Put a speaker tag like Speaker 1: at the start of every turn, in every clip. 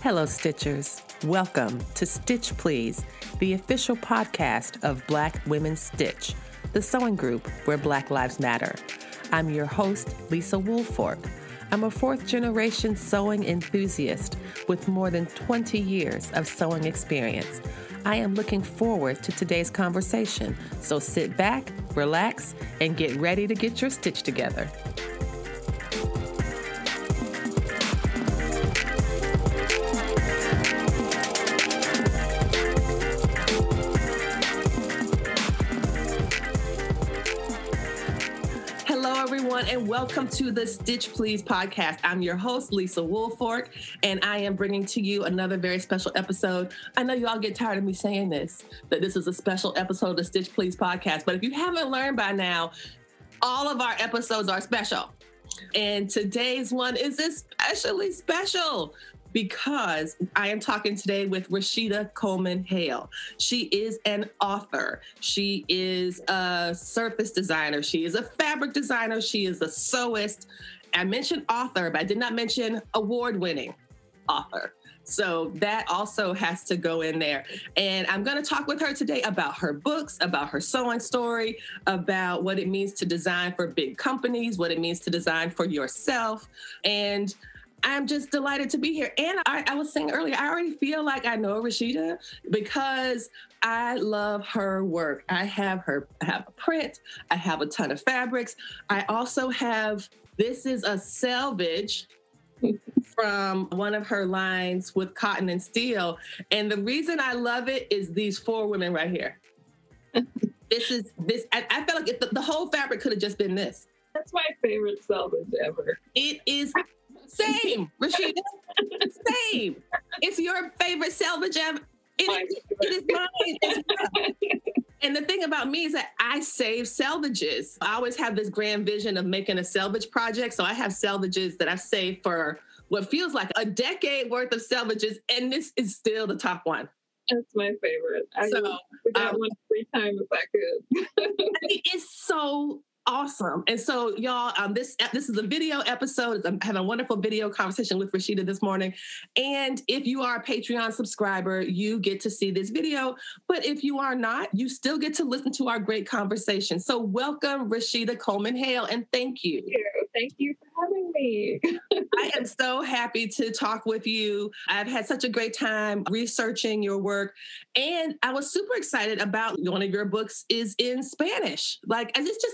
Speaker 1: Hello, Stitchers. Welcome to Stitch Please, the official podcast of Black Women Stitch, the sewing group where Black Lives Matter. I'm your host, Lisa Woolfork. I'm a fourth-generation sewing enthusiast with more than 20 years of sewing experience. I am looking forward to today's conversation, so sit back, relax, and get ready to get your stitch together. Everyone, and welcome to the Stitch Please podcast. I'm your host, Lisa Woolfork, and I am bringing to you another very special episode. I know you all get tired of me saying this, that this is a special episode of the Stitch Please podcast, but if you haven't learned by now, all of our episodes are special. And today's one is especially special because I am talking today with Rashida Coleman-Hale. She is an author. She is a surface designer. She is a fabric designer. She is a sewist. I mentioned author, but I did not mention award-winning author. So that also has to go in there. And I'm going to talk with her today about her books, about her sewing story, about what it means to design for big companies, what it means to design for yourself. And I'm just delighted to be here. And I was saying earlier, I already feel like I know Rashida because I love her work. I have a print. I have a ton of fabrics. I also have, this is a selvage from one of her lines with cotton and steel. And the reason I love it is these four women right here. I felt like the whole fabric could have just been this.
Speaker 2: That's my favorite selvage ever.
Speaker 1: It is. Same, Rashida. Same. It's your favorite selvage ever. It is mine as well. And the thing about me is that I save selvages. I always have this grand vision of making a selvage project. So I have selvages that I've saved for what feels like a decade worth of selvages. And this is still the top one.
Speaker 2: That's my favorite. I got one every time if I could.
Speaker 1: It's so awesome. And so y'all, this is a video episode. I'm having a wonderful video conversation with Rashida this morning. And if you are a Patreon subscriber, you get to see this video. But if you are not, you still get to listen to our great conversation. So welcome, Rashida Coleman-Hale, and thank you.
Speaker 2: Thank you for having me.
Speaker 1: I am so happy to talk with you. I've had such a great time researching your work. And I was super excited about one of your books is in Spanish. It's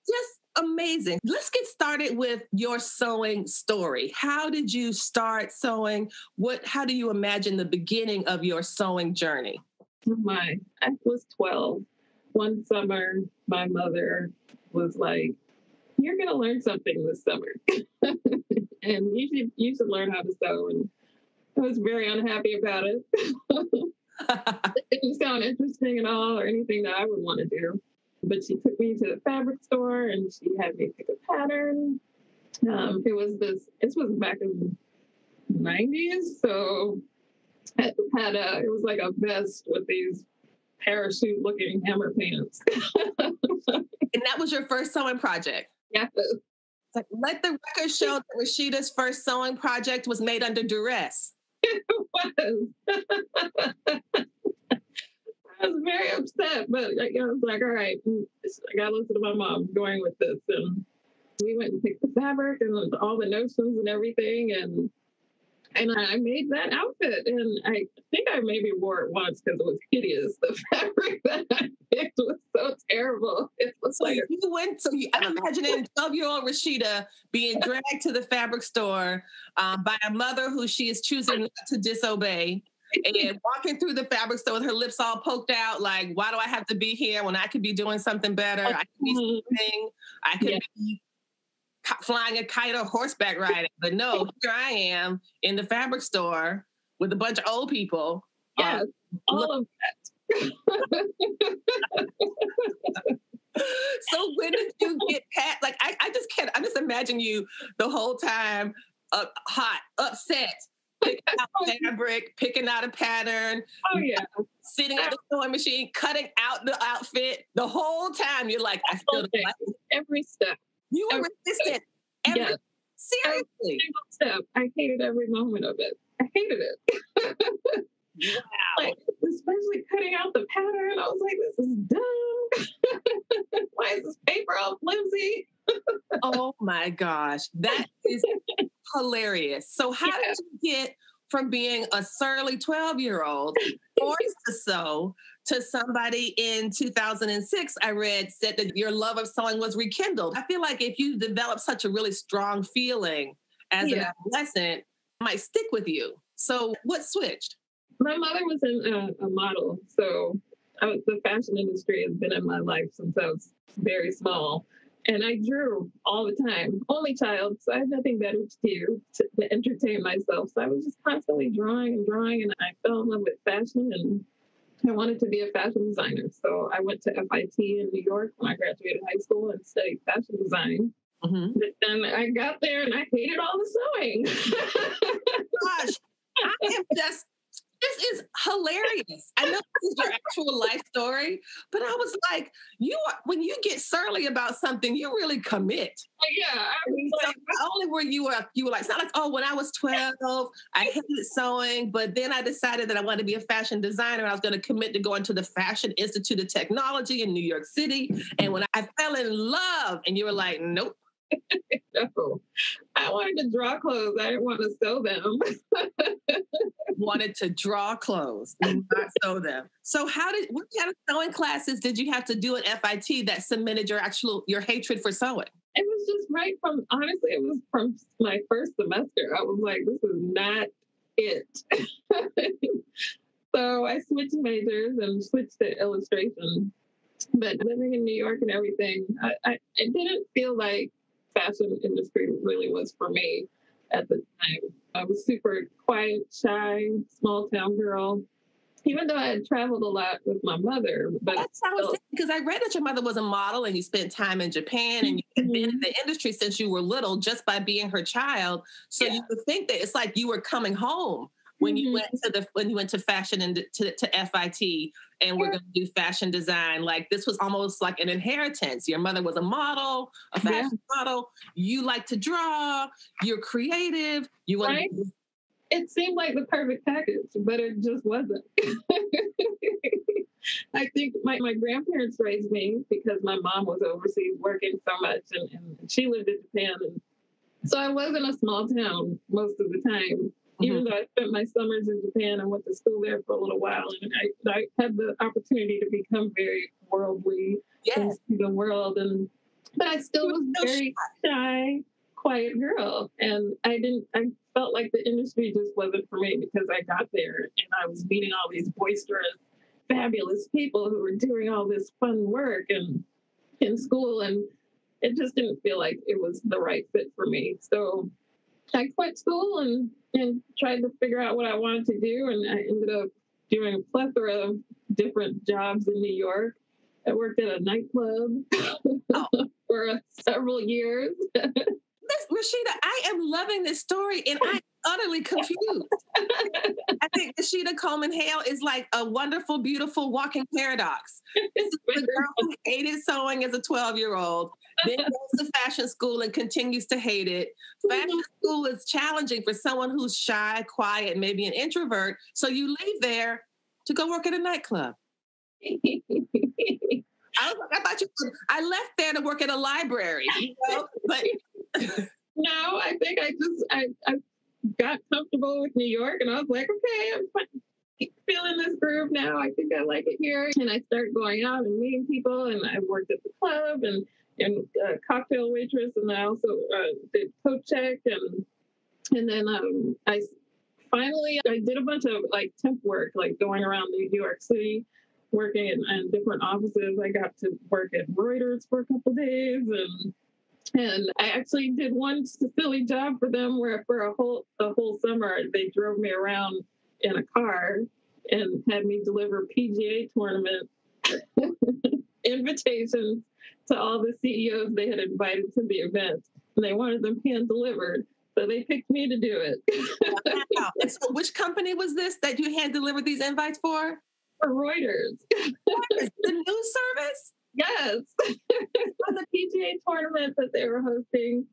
Speaker 1: just amazing. Let's get started with your sewing story. How did you start sewing? How do you imagine the beginning of your sewing journey?
Speaker 2: I was 12. One summer, my mother was like, "You're going to learn something this summer. And you should learn how to sew." And I was very unhappy about it. It didn't sound interesting at all or anything that I would want to do. But she took me to the fabric store and she had me pick a pattern. This was back in the 90s. So it was like a vest with these parachute looking hammer pants.
Speaker 1: And that was your first sewing project?
Speaker 2: Yeah.
Speaker 1: Like, let the record show that Rashida's first sewing project was made under duress.
Speaker 2: It was. I was very upset, but I was like, all right, I got to listen to my mom. I'm going with this. And we went and picked the fabric and all the notions and everything. And I made that outfit. And I think I maybe wore it once because it was hideous. The fabric that I picked was so terrible. It was
Speaker 1: I'm imagining 12-year-old Rashida being dragged to the fabric store by a mother who she is choosing not to disobey. And walking through the fabric store with her lips all poked out, like, why do I have to be here when I could be doing something better? I could be swimming. I could be flying a kite or horseback riding. But no, here I am in the fabric store with a bunch of old people.
Speaker 2: Yes, all of that.
Speaker 1: So when did you get past, like, I just can't, I just imagine you the whole time hot, upset, picking out fabric, picking out a pattern.
Speaker 2: Oh, yeah.
Speaker 1: Sitting at the sewing machine, cutting out the outfit. The whole time you're like, I still don't like it.
Speaker 2: Every step.
Speaker 1: You were resistant. Every Seriously.
Speaker 2: Single step. I hated every moment of it. I hated it.
Speaker 1: Wow.
Speaker 2: Like, especially cutting out the pattern. I was like, this is dumb. Why is this paper all flimsy?
Speaker 1: Oh my gosh. That is hilarious. So how did you get from being a surly 12-year-old forced to sew to somebody in 2006, I read, said that your love of sewing was rekindled? I feel like if you develop such a really strong feeling as an adolescent, it might stick with you. So what switched?
Speaker 2: My mother was a model, so the fashion industry has been in my life since I was very small. And I drew all the time. Only child, so I had nothing better to do to entertain myself. So I was just constantly drawing, and I fell in love with fashion, and I wanted to be a fashion designer. So I went to FIT in New York when I graduated high school and studied fashion design. Mm-hmm. But then I got there and I hated all the sewing.
Speaker 1: Gosh, I am just... This is hilarious. I know this is your actual life story, but I was like, when you get surly about something, you really commit.
Speaker 2: Yeah.
Speaker 1: So not only were you were like, it's not like, oh, when I was 12, I hated sewing, but then I decided that I wanted to be a fashion designer. And I was going to commit to going to the Fashion Institute of Technology in New York City. And when I fell in love, and you were like, nope.
Speaker 2: No, I wanted to draw clothes. I didn't want to sew them.
Speaker 1: Wanted to draw clothes, not sew them. So what kind of sewing classes did you have to do at FIT that cemented your hatred for sewing?
Speaker 2: It was just honestly, it was from my first semester. I was like, this is not it. So I switched majors and switched to illustration. But living in New York and everything, I didn't feel like fashion industry really was for me at the time. I was super quiet, shy, small town girl, even though I had traveled a lot with my mother. But
Speaker 1: that's what I was saying, because I read that your mother was a model and you spent time in Japan and you had been in the industry since you were little just by being her child. So you would think that it's like you were coming home when you went to fashion and to FIT and we're going to do fashion design. Like this was almost like an inheritance. Your mother was a model, a fashion model. You like to draw. You're creative. You want to.
Speaker 2: It seemed like the perfect package, but it just wasn't. I think my grandparents raised me because my mom was overseas working so much, and she lived in Japan, and so I was in a small town most of the time. Even though I spent my summers in Japan and went to school there for a little while, and I had the opportunity to become very worldly and see the world, but I still was very shy, quiet girl, and I felt like the industry just wasn't for me because I got there and I was meeting all these boisterous, fabulous people who were doing all this fun work and in school, and it just didn't feel like it was the right fit for me. So I quit school and tried to figure out what I wanted to do. And I ended up doing a plethora of different jobs in New York. I worked at a nightclub for several years.
Speaker 1: Rashida, I am loving this story and I'm utterly confused. I think Rashida Coleman-Hale is like a wonderful, beautiful walking paradox. This is the girl who hated sewing as a 12-year-old, then goes to fashion school and continues to hate it. Fashion school is challenging for someone who's shy, quiet, maybe an introvert. So you leave there to go work at a nightclub. I left there to work at a library, but...
Speaker 2: No, I think I got comfortable with New York and I was like, okay, I'm feeling this groove now. I think I like it here. And I started going out and meeting people, and I worked at the club and cocktail waitress, and I also did coat check, and then I did a bunch of like temp work, like going around New York City, working in different offices. I got to work at Reuters for a couple of days, and I actually did one silly job for them where for a whole summer they drove me around in a car and had me deliver PGA tournament invitations to all the CEOs they had invited to the event, and they wanted them hand delivered. So they picked me to do it.
Speaker 1: Wow. And so which company was this that you hand delivered these invites for?
Speaker 2: For Reuters.
Speaker 1: The news service?
Speaker 2: Yes. On the PGA tournament that they were hosting.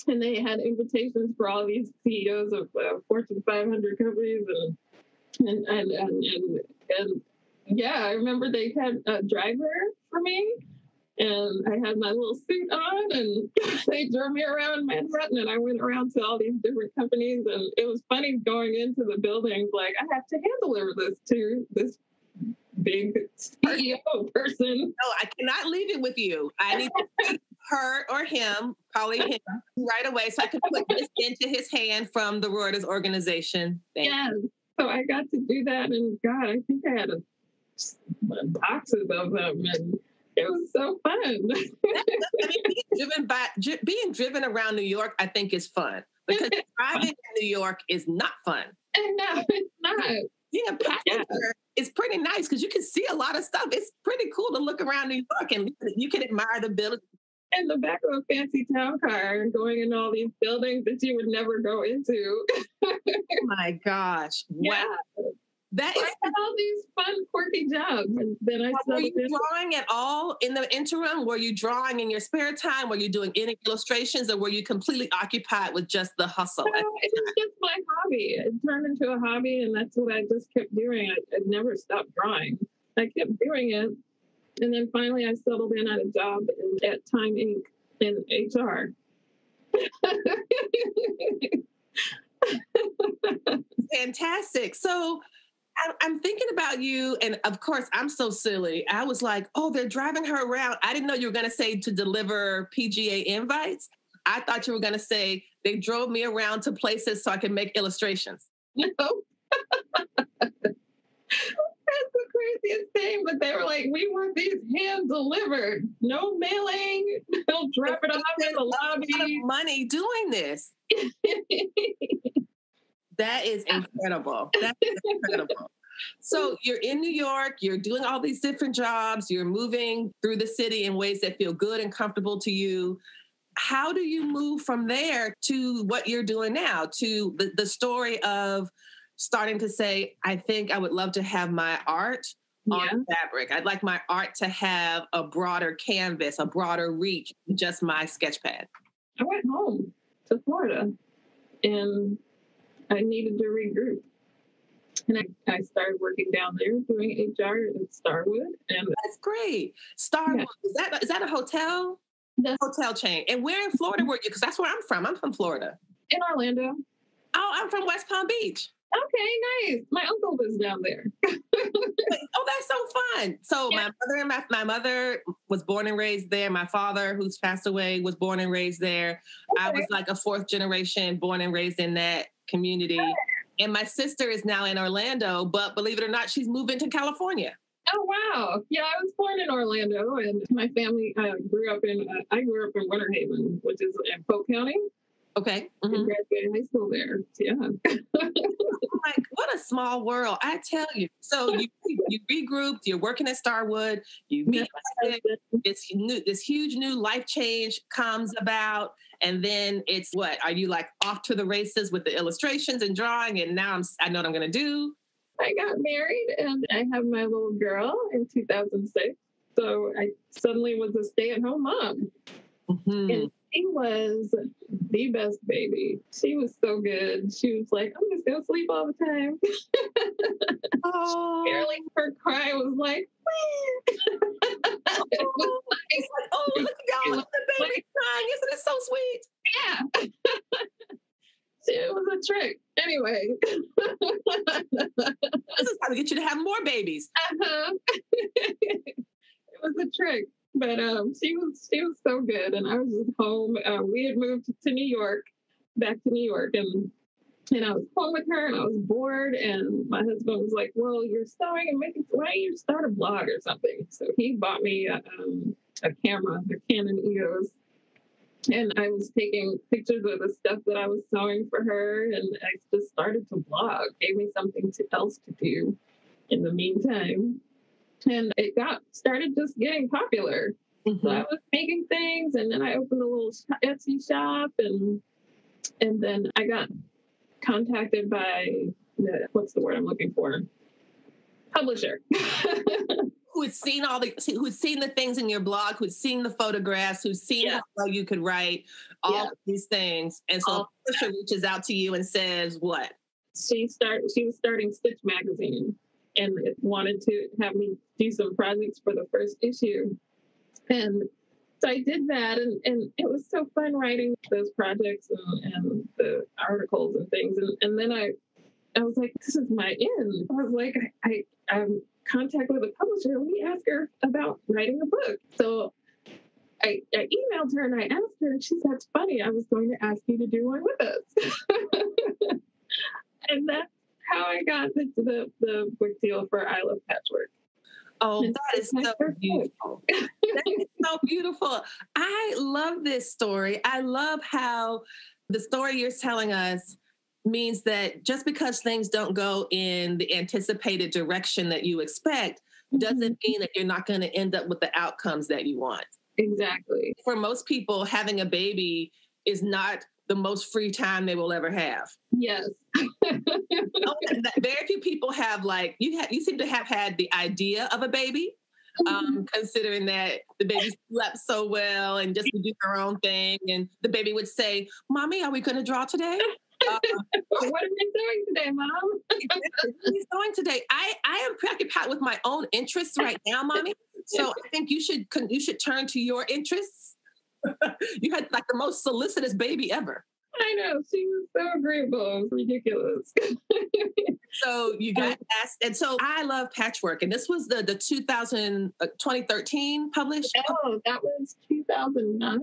Speaker 2: And they had invitations for all these CEOs of Fortune 500 companies, and yeah, I remember they had a driver for me, and I had my little suit on, and they drove me around Manhattan, and I went around to all these different companies, and it was funny going into the buildings, like, I have to hand deliver this to this big CEO person.
Speaker 1: No, I cannot leave it with you. I need to speak her or him, probably him, right away, so I can put this into his hand from the Reuters organization.
Speaker 2: Yes. So I got to do that, and God, I think I had boxes of them, and it was so fun.
Speaker 1: I mean, being driven around New York, I think, is fun, because driving in New York is not fun.
Speaker 2: And no, it's not.
Speaker 1: Being a passenger is pretty nice because you can see a lot of stuff. It's pretty cool to look around New York, and you can admire the buildings.
Speaker 2: In the back of a fancy town car and going in all these buildings that you would never go into.
Speaker 1: Oh my gosh.
Speaker 2: Yeah.
Speaker 1: Wow. That is,
Speaker 2: I had all these fun, quirky jobs. And then I
Speaker 1: were you drawing at all in the interim? Were you drawing in your spare time? Were you doing any illustrations, or were you completely occupied with just the hustle?
Speaker 2: No, it was just my hobby. It turned into a hobby, and that's what I just kept doing. I never stopped drawing. I kept doing it. And then finally I settled in at a job at Time Inc. in HR.
Speaker 1: Fantastic. So I'm thinking about you, and of course, I'm so silly. I was like, oh, they're driving her around. I didn't know you were going to say to deliver PGA invites. I thought you were going to say they drove me around to places so I could make illustrations.
Speaker 2: No. That's the craziest thing. But they were like, we want these hand delivered. No mailing. They'll drop it off in the lobby.
Speaker 1: A lot of money doing this. That is incredible. That is incredible. So you're in New York, you're doing all these different jobs, you're moving through the city in ways that feel good and comfortable to you. How do you move from there to what you're doing now, to the story of starting to say, I think I would love to have my art on fabric. I'd like my art to have a broader canvas, a broader reach than just my sketch pad.
Speaker 2: I went home to Florida, and I needed to regroup. And I started working down there doing HR at Starwood. And
Speaker 1: that's great. Starwood, is that a hotel?
Speaker 2: Yes.
Speaker 1: Hotel chain. And where in Florida were you? Because that's where I'm from. I'm from Florida.
Speaker 2: In Orlando.
Speaker 1: Oh, I'm from West Palm Beach.
Speaker 2: Okay, nice. My uncle lives down there.
Speaker 1: Oh, that's so fun. So my mother was born and raised there. My father, who's passed away, was born and raised there. Okay. I was like a fourth generation born and raised in that community. And my sister is now in Orlando, but believe it or not, she's moving to California.
Speaker 2: Oh, wow. Yeah, I was born in Orlando, and my family grew up in Winter Haven, which is in Polk County.
Speaker 1: Okay.
Speaker 2: Mm-hmm. I graduated high school there. Yeah.
Speaker 1: Like, what a small world, I tell you. So you regrouped, you're working at Starwood, you meet this huge new life change comes about, and then it's what? Are you like off to the races with the illustrations and drawing, and now I know what I'm going to do?
Speaker 2: I got married, and I have my little girl in 2006. So I suddenly was a stay-at-home mom. Mm-hmm. And she was the best baby. She was so good. She was like, I'm just going to sleep all the time.
Speaker 1: Oh.
Speaker 2: Barely, her cry was like,
Speaker 1: oh, look at y'all, the baby crying. Isn't it so sweet?
Speaker 2: Yeah. It was a trick. Anyway.
Speaker 1: This is how to get you to have more babies.
Speaker 2: Uh-huh. It was a trick. But she was so good, and I was just home. We had moved to New York, back to New York, and I was home with her, and I was bored. And my husband was like, "Well, you're sewing and making. Why don't you start a blog or something?" So he bought me a camera, the Canon EOS, and I was taking pictures of the stuff that I was sewing for her, and I just started to blog. Gave me something else to do in the meantime. And it started just getting popular. Mm-hmm. So I was making things, and then I opened a little Etsy shop, and then I got contacted by what's the word I'm looking for? Publisher.
Speaker 1: who's seen who's seen the things in your blog, who's seen the photographs, who's seen how well you could write, all of these things. And so a publisher reaches out to you and says, what?
Speaker 2: She was starting Stitch Magazine and wanted to have me do some projects for the first issue. And so I did that, and it was so fun writing those projects and the articles and things. And then I was like, this is my end. I was like, I'm contact with a publisher. Let me ask her about writing a book. So I emailed her and I asked her, and she said, that's funny. I was going to ask you to do one with us. And that's how I got the book deal for I Love Patchwork.
Speaker 1: Oh, that is so beautiful. That is so beautiful. I love this story. I love how the story you're telling us means that just because things don't go in the anticipated direction that you expect doesn't mean that you're not going to end up with the outcomes that you want.
Speaker 2: Exactly.
Speaker 1: For most people, having a baby is not the most free time they will ever have.
Speaker 2: Yes.
Speaker 1: Very few people have you seem to have had the idea of a baby, considering that the baby slept so well and just would do her own thing. And the baby would say, Mommy, are we going to draw today?
Speaker 2: What are we doing today, Mom?
Speaker 1: What are we doing today? I am preoccupied with my own interests right now, Mommy. So I think you should turn to your interests. You had like the most solicitous baby ever.
Speaker 2: I know. She was so agreeable. It was ridiculous.
Speaker 1: So you got asked. And so I Love Patchwork. And this was the 2013 published?
Speaker 2: Oh, that was 2009.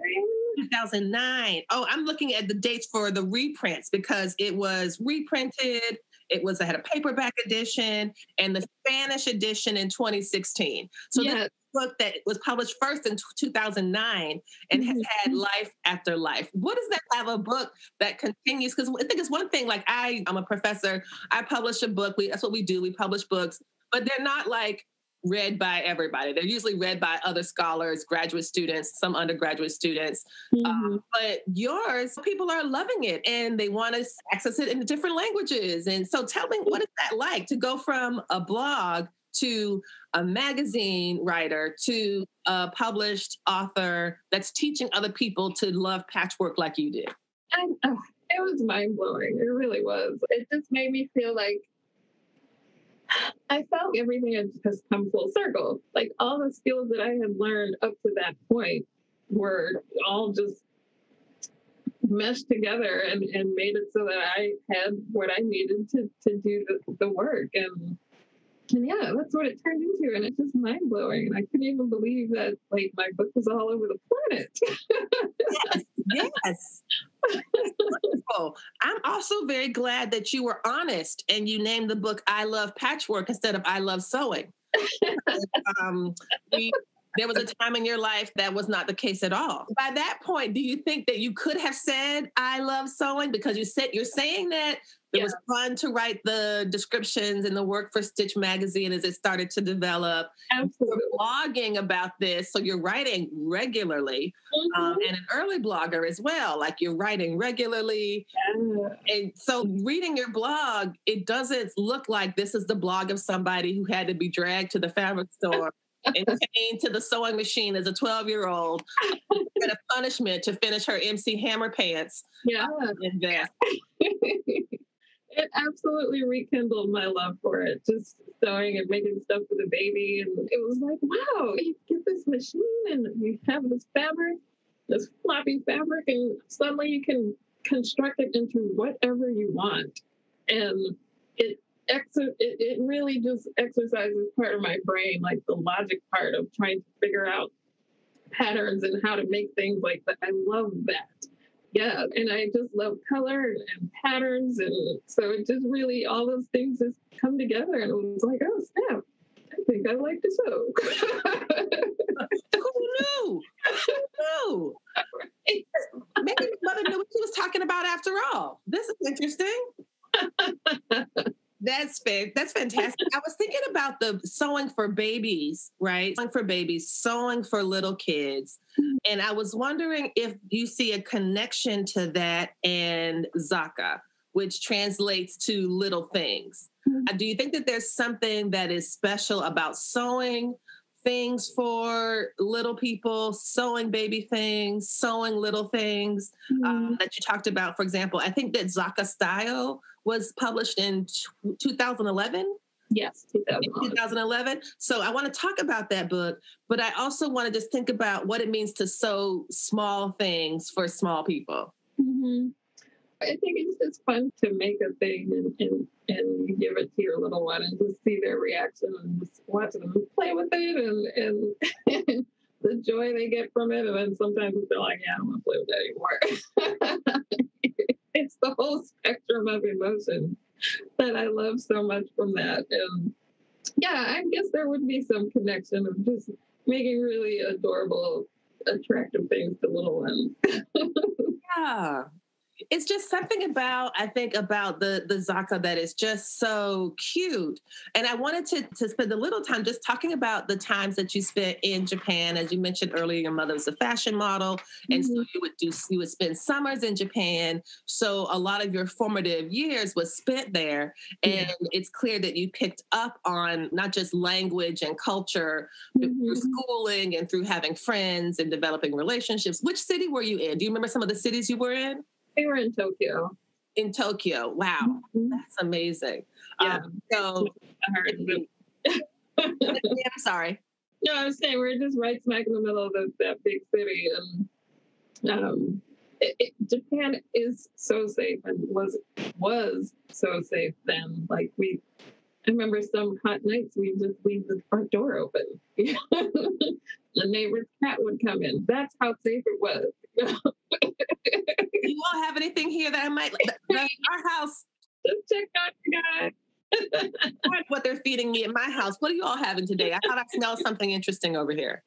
Speaker 1: 2009. Oh, I'm looking at the dates for the reprints because it was reprinted. It had a paperback edition and the Spanish edition in 2016. So this book that was published first in 2009 and has had life after life. What does that have, a book that continues? Because I think it's one thing, like I'm a professor. I publish a book. That's what we do. We publish books, but they're not like read by everybody. They're usually read by other scholars, graduate students, some undergraduate students. But yours, people are loving it and they want to access it in different languages. And so tell me, what is that like to go from a blog to a magazine writer to a published author that's teaching other people to love patchwork like you did?
Speaker 2: It was mind-blowing. It really was. It just made me feel like I felt everything had just come full circle. Like all the skills that I had learned up to that point were all just meshed together and made it so that I had what I needed to do the work. And yeah, that's what it turned into. And it's just mind blowing. And I couldn't even believe that like my book was all over the planet.
Speaker 1: Yes. Wonderful. I'm also very glad that you were honest and you named the book I Love Patchwork instead of I Love Sewing. There was a time in your life that was not the case at all. By that point, do you think that you could have said I love sewing? Because you're saying that it was fun to write the descriptions and the work for Stitch Magazine as it started to develop.
Speaker 2: Absolutely.
Speaker 1: You're blogging about this, so you're writing regularly, and an early blogger as well. Like you're writing regularly. And so reading your blog, it doesn't look like this is the blog of somebody who had to be dragged to the fabric store and chained to the sewing machine as a 12-year-old and a punishment to finish her MC Hammer pants. In there.
Speaker 2: It absolutely rekindled my love for it, just sewing and making stuff for the baby. And it was like, wow, you get this machine and you have this fabric, this floppy fabric, and suddenly you can construct it into whatever you want. And it really just exercises part of my brain, like the logic part of trying to figure out patterns and how to make things like that. I love that. Yeah, and I just love color and patterns, and so it just really, all those things just come together, and it was like, oh, snap, I think I like to sew.
Speaker 1: Who knew? Maybe my mother knew what she was talking about after all. This is interesting. That's fantastic. I was thinking about the sewing for babies, right? Sewing for babies, sewing for little kids. And I was wondering if you see a connection to that and Zakka, which translates to little things. Do you think that there's something that is special about sewing things for little people, sewing baby things, sewing little things that you talked about. For example, I think that Zakka Style was published in 2011.
Speaker 2: Yes,
Speaker 1: 2011. So I want to talk about that book, but I also want to just think about what it means to sew small things for small people.
Speaker 2: Mm-hmm. I think it's just fun to make a thing and give it to your little one and just see their reaction and just watch them play with it and the joy they get from it. And then sometimes they're like, yeah, I don't want to play with that anymore. It's the whole spectrum of emotion that I love so much from that. And yeah, I guess there would be some connection of just making really adorable, attractive things to little ones.
Speaker 1: Yeah. It's just something about, I think, about the Zakka that is just so cute. And I wanted to spend a little time just talking about the times that you spent in Japan. As you mentioned earlier, your mother was a fashion model. And so you would spend summers in Japan. So a lot of your formative years was spent there. And it's clear that you picked up on not just language and culture, but through schooling and through having friends and developing relationships. Which city were you in? Do you remember some of the cities you were in?
Speaker 2: We were in Tokyo.
Speaker 1: In Tokyo. Wow. That's amazing.
Speaker 2: Yeah.
Speaker 1: So I'm sorry.
Speaker 2: No, I was saying we're just right smack in the middle of that big city. And Japan is so safe and was so safe then. Like I remember some hot nights we just leave the front door open. The neighbor's cat would come in. That's how safe it was.
Speaker 1: Do you all have anything here that I might our house?
Speaker 2: Just check out your guy.
Speaker 1: What they're feeding me at my house. What are you all having today? I thought I smelled something interesting over here.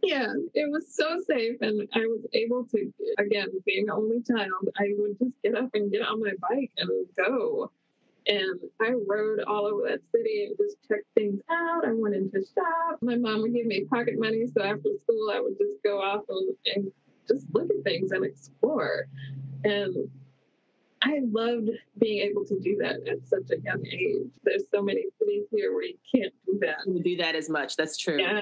Speaker 2: Yeah, it was so safe, and I was able to, again, being an only child, I would just get up and get on my bike and go. And I rode all over that city and just checked things out. I went into shop. My mom would give me pocket money, so after school I would just go off and just look at things and explore. And I loved being able to do that at such a young age. There's so many cities here where you can't do that.
Speaker 1: You do that as much. That's true.
Speaker 2: Yeah.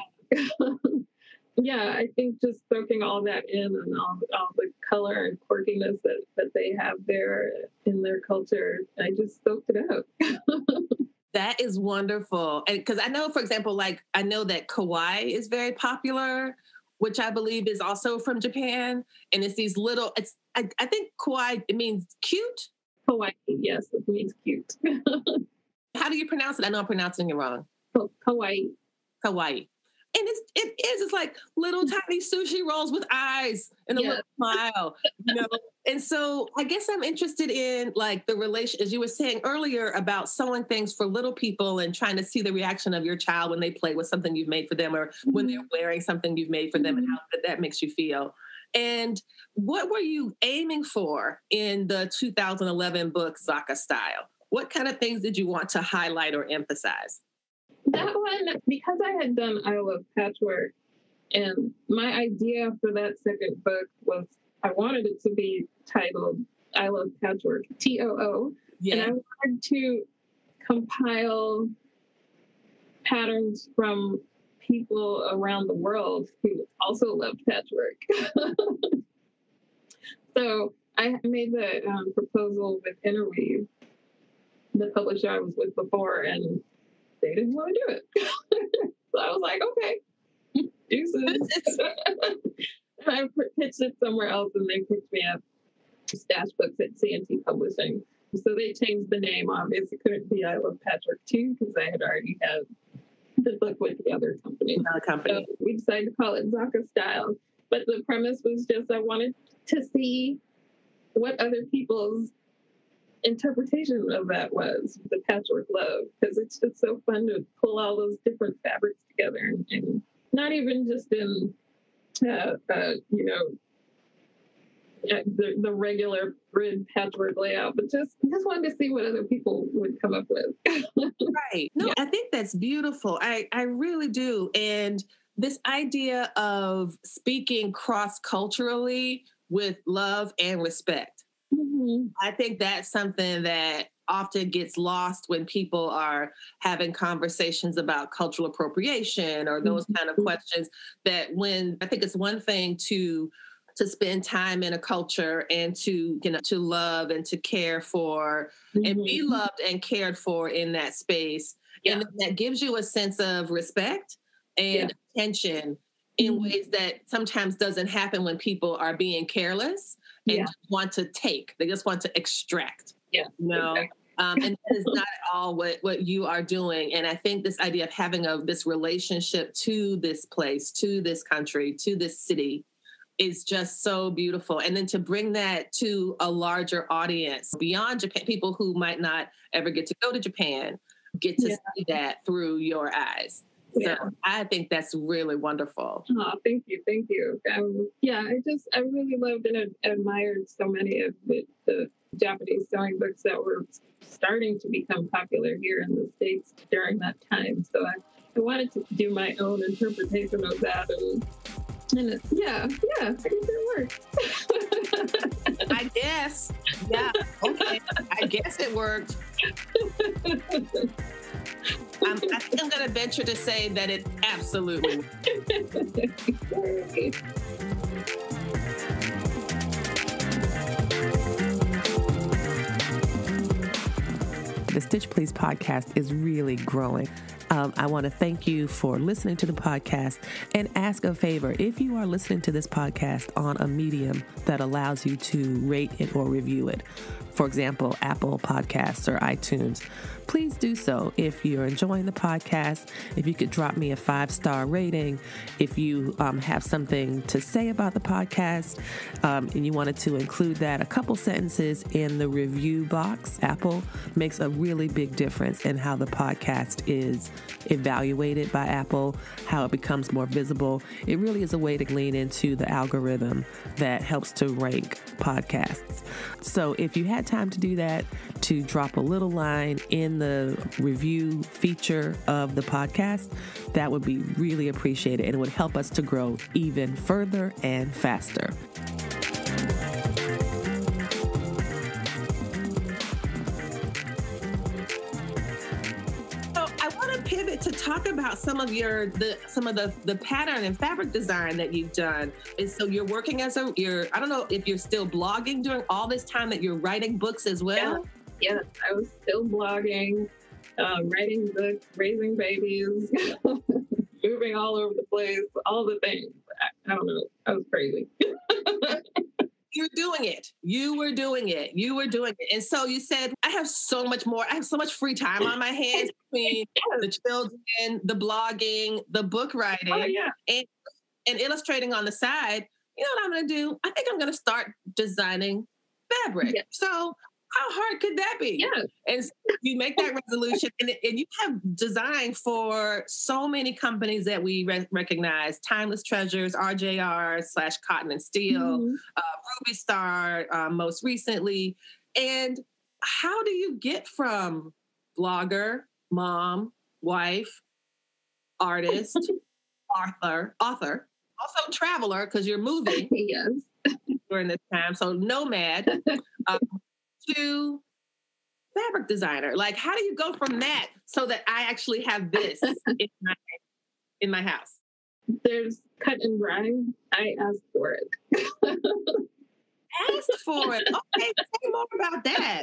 Speaker 2: Yeah, I think just soaking all that in and all the color and quirkiness that they have there in their culture, I just soaked it up.
Speaker 1: That is wonderful. And because I know, for example, I know that kawaii is very popular, which I believe is also from Japan. And it's these little, I think kawaii, it means cute.
Speaker 2: Kawaii, yes, it means cute.
Speaker 1: How do you pronounce it? I know I'm pronouncing it wrong.
Speaker 2: Kawaii.
Speaker 1: Kawaii. And it's like little tiny sushi rolls with eyes and a little smile, And so I guess I'm interested in the relation, as you were saying earlier about sewing things for little people and trying to see the reaction of your child when they play with something you've made for them or when they're wearing something you've made for them and how that makes you feel. And what were you aiming for in the 2011 book, Zakka Style? What kind of things did you want to highlight or emphasize?
Speaker 2: That one, because I had done I Love Patchwork, and my idea for that second book was I wanted it to be titled I Love Patchwork, TOO. Yeah. And I wanted to compile patterns from people around the world who also loved patchwork. So I made the proposal with Interweave, the publisher I was with before, and they didn't want to do it. So I was like, okay, deuces. And I pitched it somewhere else, and they picked me up Stash Books at C&T Publishing. So they changed the name. Obviously, it couldn't be I Love Patchwork 2 because I had already had the book with the other company. So we decided to call it Zakka Style. But the premise was just I wanted to see what other people's interpretation of that was, the patchwork love, because it's just so fun to pull all those different fabrics together and not even just in the regular grid patchwork layout, but just wanted to see what other people would come up with.
Speaker 1: Right. No, I think that's beautiful. I really do. And this idea of speaking cross-culturally with love and respect. I think that's something that often gets lost when people are having conversations about cultural appropriation or those kind of questions. That when I think it's one thing to spend time in a culture and to love and to care for and be loved and cared for in that space. Yeah. And that gives you a sense of respect and attention in ways that sometimes doesn't happen when people are being careless and just want to take. They just want to extract. Yeah. Exactly. And that is not at all what you are doing. And I think this idea of having this relationship to this place, to this country, to this city is just so beautiful. And then to bring that to a larger audience beyond Japan, people who might not ever get to go to Japan, get to see that through your eyes. So I think that's really wonderful.
Speaker 2: Oh, thank you. Thank you. I really loved and admired so many of the Japanese sewing books that were starting to become popular here in the States during that time. So I wanted to do my own interpretation of that. And I think it worked.
Speaker 1: I guess. Yeah. Okay. I guess it worked. I think I'm going to venture to say that it absolutely worked. The Stitch Please podcast is really growing. I want to thank you for listening to the podcast and ask a favor. If you are listening to this podcast on a medium that allows you to rate it or review it, for example, Apple Podcasts or iTunes, please do so. If you're enjoying the podcast, if you could drop me a 5-star rating, if you have something to say about the podcast and you wanted to include that, a couple sentences in the review box. Apple makes a really big difference in how the podcast is evaluated by Apple, how it becomes more visible. It really is a way to lean into the algorithm that helps to rank podcasts. So if you had time to do that, to drop a little line in the review feature of the podcast, that would be really appreciated, and it would help us to grow even further and faster. Pivot to talk about some of the pattern and fabric design that you've done. And so you're working I don't know if you're still blogging during all this time that you're writing books as well.
Speaker 2: Yeah, I was still blogging, writing books, raising babies, moving all over the place, all the things. I don't know. I was crazy.
Speaker 1: You were doing it. And so you said, I have so much free time on my hands between the children, the blogging, the book writing, and illustrating on the side. You know what I'm going to do? I think I'm going to start designing fabric. Yeah. So how hard could that be?
Speaker 2: Yeah.
Speaker 1: And so you make that resolution, and you have designed for so many companies that we recognize: Timeless Treasures, RJR / Cotton and Steel, Ruby Star, most recently. And how do you get from blogger, mom, wife, artist, author, also traveler, because you're moving during this time, so nomad, to fabric designer? Like, how do you go from that so that I actually have this in my house?
Speaker 2: There's cut and dry. I asked for it.
Speaker 1: Asked for it. Okay,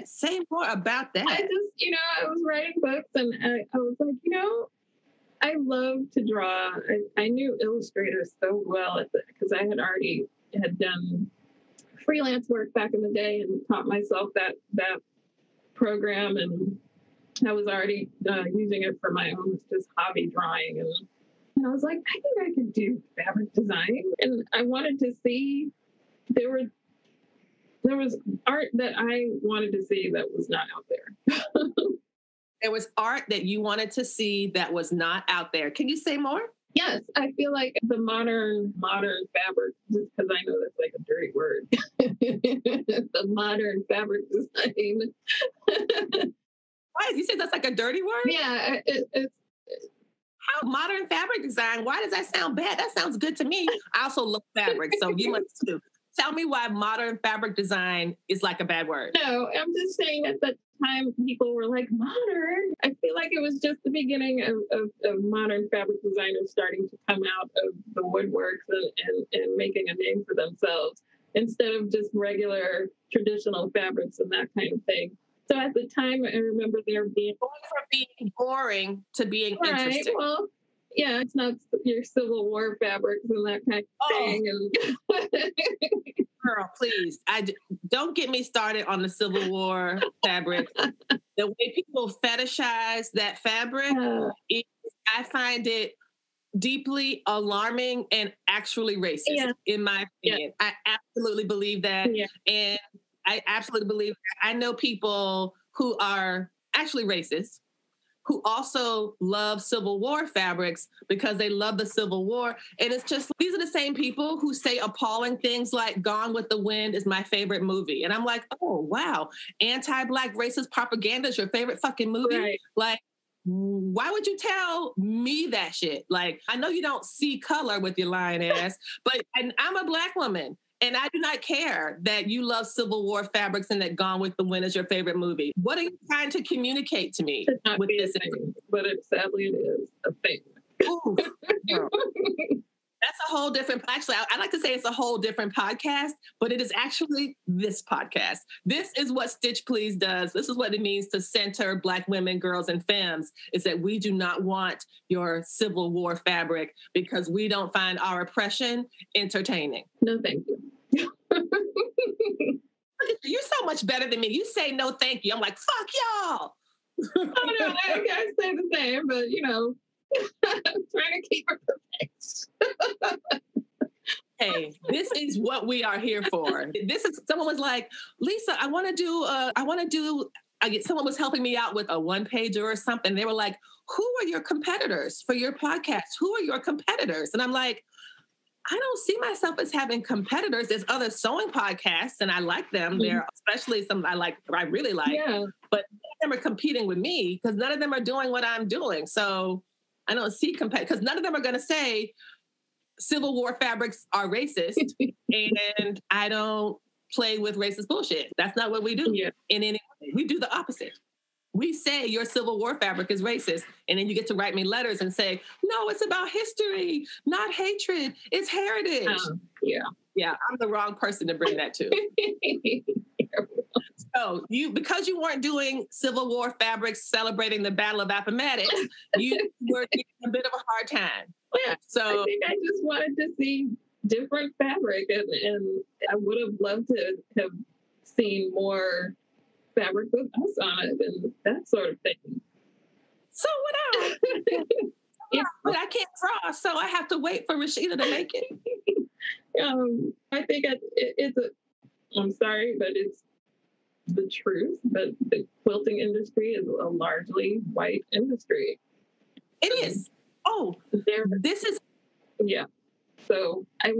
Speaker 1: say more about that. I
Speaker 2: just, I was writing books, and I was like, I love to draw. I knew Illustrator so well because I had done freelance work back in the day and taught myself that program, and I was already using it for my own just hobby drawing, and I was like, I think I could do fabric design. And I wanted to see, there was art that I wanted to see that was not out there.
Speaker 1: There was art that you wanted to see that was not out there. Can you say more?
Speaker 2: Yes, I feel like the modern fabric, just because I know that's like a dirty word, the modern fabric design.
Speaker 1: Why? You said that's like a dirty word?
Speaker 2: Yeah. It's
Speaker 1: how modern fabric design? Why does that sound bad? That sounds good to me. I also love fabric, so you must too. tell me why modern fabric design is like a bad word.
Speaker 2: No, I'm just saying at the time people were like, modern. I feel like it was just the beginning of modern fabric designers starting to come out of the woodworks and making a name for themselves instead of just regular traditional fabrics and that kind of thing. So at the time, I remember there being...
Speaker 1: Going from being boring to being interesting.
Speaker 2: Well, yeah, it's not your Civil War fabrics and that kind of thing. And
Speaker 1: girl, please, don't get me started on the Civil War fabric. The way people fetishize that fabric, I find it deeply alarming and actually racist, in my opinion. I absolutely believe that. And I absolutely believe I know people who are actually racist, who also love Civil War fabrics because they love the Civil War. And it's just, these are the same people who say appalling things like Gone with the Wind is my favorite movie. And I'm like, oh, wow. Anti-Black racist propaganda is your favorite fucking movie?
Speaker 2: Right.
Speaker 1: Like, why would you tell me that shit? Like, I know you don't see color with your lying ass, but I'm a Black woman. And I do not care that you love Civil War fabrics and that Gone with the Wind is your favorite movie. What are you trying to communicate to me with this?
Speaker 2: But sadly, it is a thing.
Speaker 1: Ooh, no. That's a whole different, actually, I like to say it's a whole different podcast, but it is actually this podcast. This is what Stitch Please does. This is what it means to center Black women, girls, and femmes, is that we do not want your Civil War fabric because we don't find our oppression entertaining.
Speaker 2: No, thank you.
Speaker 1: You're so much better than me. You say no, thank you. I'm like, fuck y'all.
Speaker 2: Oh, no, I say the same, but you know, I'm trying to keep it perfect.
Speaker 1: Hey, this is what we are here for. This is, someone was like, Lisa, someone was helping me out with a one-pager or something. They were like, who are your competitors for your podcast? Who are your competitors? And I'm like, I don't see myself as having competitors. There's other sewing podcasts, and I like them. Mm-hmm. They're especially some I really like. Yeah. But none of them are competing with me because none of them are doing what I'm doing. So I don't see because none of them are going to say Civil War fabrics are racist, and I don't play with racist bullshit. That's not what we do. Yeah. In any way. We do the opposite. We say your Civil War fabric is racist, and then you get to write me letters and say, no, it's about history, not hatred. It's heritage. Yeah, I'm the wrong person to bring that to. So because you weren't doing Civil War fabrics celebrating the Battle of Appomattox, you were getting a bit of a hard time.
Speaker 2: Yeah, so I think I just wanted to see different fabric, and I would have loved to have seen more fabric with us on it and that sort of thing.
Speaker 1: So what but I can't draw, so I have to wait for Rashida to make it.
Speaker 2: I think I'm sorry, but it's the truth, but the quilting industry is a largely white industry.
Speaker 1: It is. Oh, this is...
Speaker 2: Yeah. So I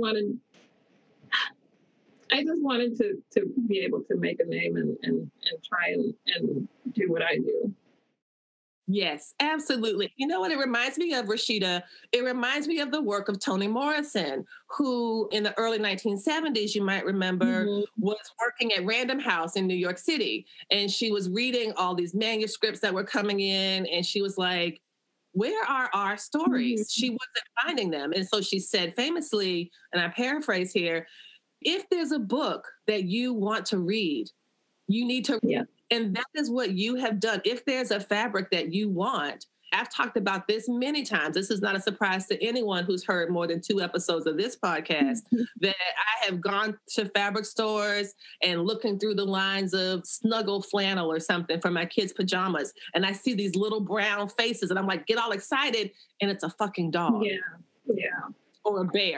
Speaker 2: just wanted to be able to make a name and try and do what I do.
Speaker 1: Yes, absolutely. You know what it reminds me of, Rashida? It reminds me of the work of Toni Morrison, who in the early 1970s, you might remember, was working at Random House in New York City. And she was reading all these manuscripts that were coming in. And she was like, where are our stories? She wasn't finding them. And so she said famously, and I paraphrase here, if there's a book that you want to read, you need to read. And that is what you have done. If there's a fabric that you want, I've talked about this many times. This is not a surprise to anyone who's heard more than 2 episodes of this podcast, that I have gone to fabric stores and looking through the lines of Snuggle flannel or something for my kids' pajamas. And I see these little brown faces and I'm like, get all excited. And it's a fucking dog.
Speaker 2: Yeah.
Speaker 1: Or a bear.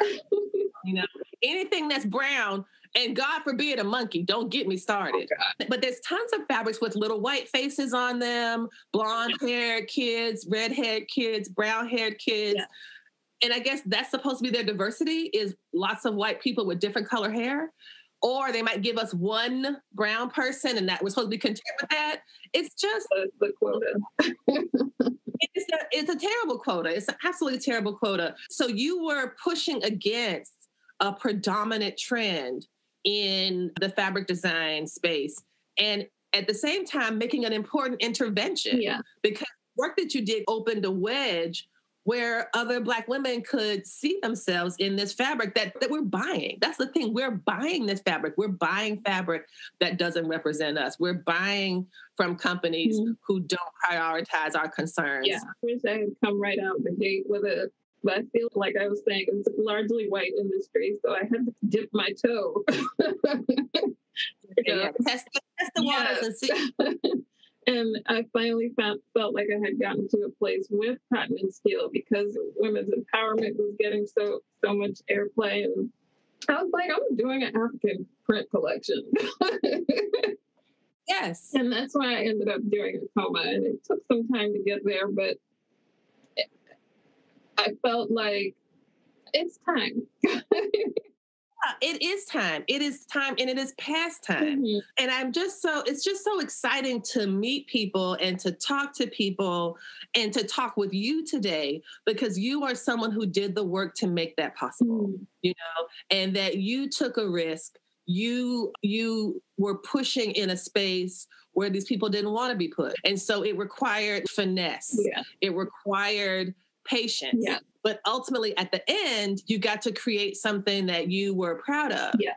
Speaker 1: You know, anything that's brown, and God forbid a monkey, don't get me started. Oh, but there's tons of fabrics with little white faces on them, blonde-haired kids, red-haired kids, brown-haired kids. Yeah. And I guess that's supposed to be their diversity, is lots of white people with different color hair. Or they might give us one brown person and that we're supposed to be content with that. It's just...
Speaker 2: the quota.
Speaker 1: It's a terrible quota. It's an absolutely terrible quota. So you were pushing against a predominant trend in the fabric design space. And at the same time, making an important intervention.
Speaker 2: Yeah.
Speaker 1: Because work that you did opened a wedge where other Black women could see themselves in this fabric that we're buying. That's the thing. We're buying this fabric. We're buying fabric that doesn't represent us. We're buying from companies who don't prioritize our concerns.
Speaker 2: Yeah, I wish I had come right out the gate with it. But I feel like I was saying, it's largely white industry, so I had to dip my toe.
Speaker 1: Test the waters and see.
Speaker 2: And I finally felt like I had gotten to a place with cotton and steel because women's empowerment was getting so much airplay. And I was like, I'm doing an African print collection.
Speaker 1: Yes.
Speaker 2: And that's why I ended up doing a coma. And it took some time to get there, but I felt like it's time.
Speaker 1: It is time. It is time, and it is past time.
Speaker 2: Mm-hmm.
Speaker 1: And it's just so exciting to meet people and to talk to people and to talk with you today, because you are someone who did the work to make that possible, you know, and that you took a risk. You were pushing in a space where these people didn't want to be put. And so it required finesse. Yeah. It required patience. Yeah. But ultimately, at the end, you got to create something that you were proud of. Yeah.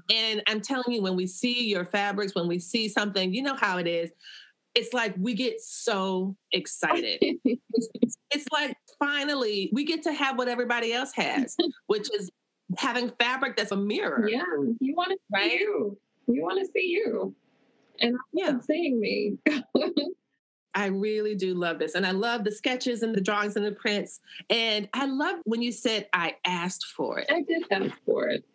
Speaker 1: And I'm telling you, when we see your fabrics, when we see something, you know how it is. It's like we get so excited. It's like finally we get to have what everybody else has, which is having fabric that's a mirror.
Speaker 2: Yeah, you want to see you. You want to see you, and I'm seeing me.
Speaker 1: I really do love this. And I love the sketches and the drawings and the prints. And I love when you said, I asked for it.
Speaker 2: I did ask for it.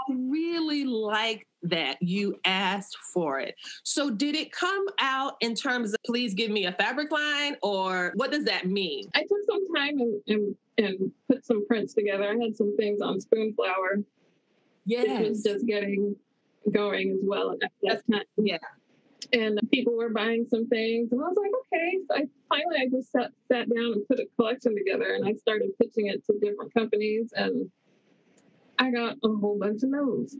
Speaker 1: I really like that you asked for it. So did it come out in terms of, please give me a fabric line, or what does that mean?
Speaker 2: I took some time and put some prints together. I had some things on Spoonflower.
Speaker 1: Yes.
Speaker 2: It was just getting going as well at that time.
Speaker 1: Yeah.
Speaker 2: And people were buying some things, and I was like, okay. So I just sat down and put a collection together, and I started pitching it to different companies, and I got a whole bunch of no's.